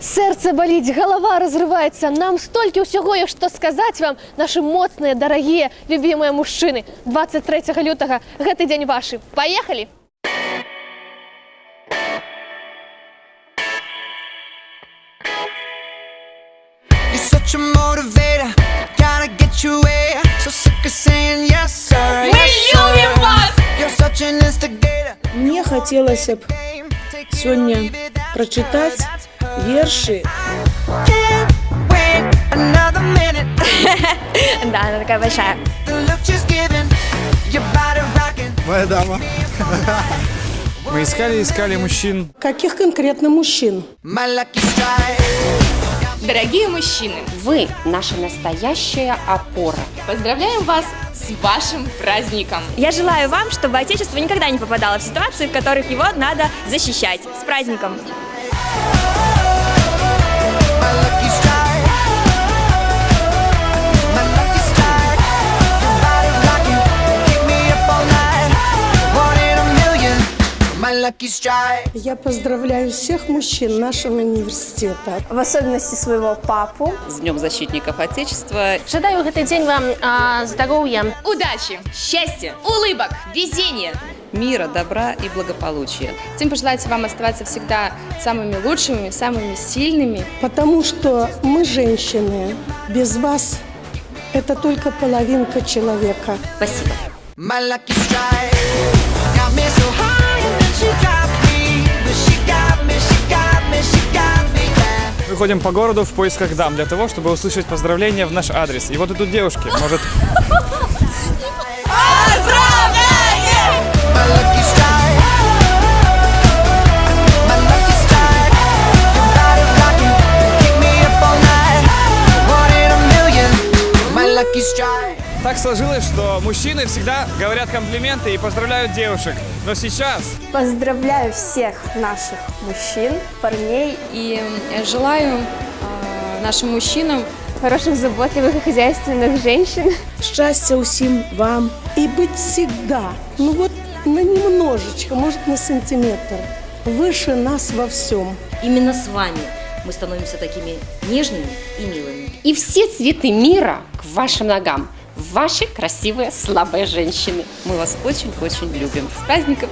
Сердце болит, голова разрывается. Нам столько всего есть, что сказать вам, наши моцные, дорогие, любимые мужчины. 23 лютого, гэты день ваши. Поехали! Мы любим вас! Мне хотелось бы сегодня прочитать верши. Да, она такая большая. Моя дама. Мы искали мужчин. Каких конкретно мужчин? Дорогие мужчины, Вы наша настоящая опора. поздравляем вас с вашим праздником! Я желаю вам, чтобы Отечество никогда не попадало в ситуации, в которых его надо защищать. С праздником! Я поздравляю всех мужчин нашего университета. В особенности своего папу. С Днем защитников Отечества. Жадаю гэты день вам здоровья. Удачи, счастья, улыбок, везения! Мира, добра и благополучия. Хотим пожелать вам оставаться всегда самыми лучшими, самыми сильными. Потому что мы, женщины, без вас это только половинка человека. Спасибо. Мы ходим по городу в поисках дам для того, чтобы услышать поздравления в наш адрес. И вот идут девушки. Может, так сложилось, что мужчины всегда говорят комплименты и поздравляют девушек. Но сейчас Поздравляю всех наших мужчин, парней. И желаю нашим мужчинам Хороших, заботливых и хозяйственных женщин. Счастья усім вам. И быть всегда, ну вот на немножечко, может на сантиметр, выше нас во всем. Именно с вами мы становимся такими нежными и милыми. И все цветы мира к вашим ногам. Ваши красивые, слабые женщины. Мы вас очень-очень любим. С праздником!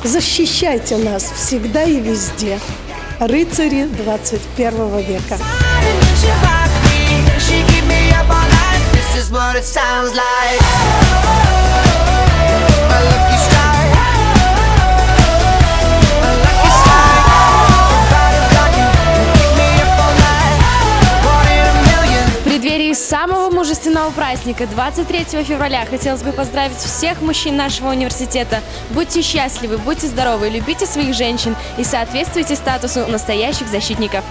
Защищайте нас всегда и везде. Рыцари 21 века. В преддверии самого мужественного праздника 23 февраля хотелось бы поздравить всех мужчин нашего университета. Будьте счастливы, будьте здоровы, любите своих женщин и соответствуйте статусу настоящих защитников.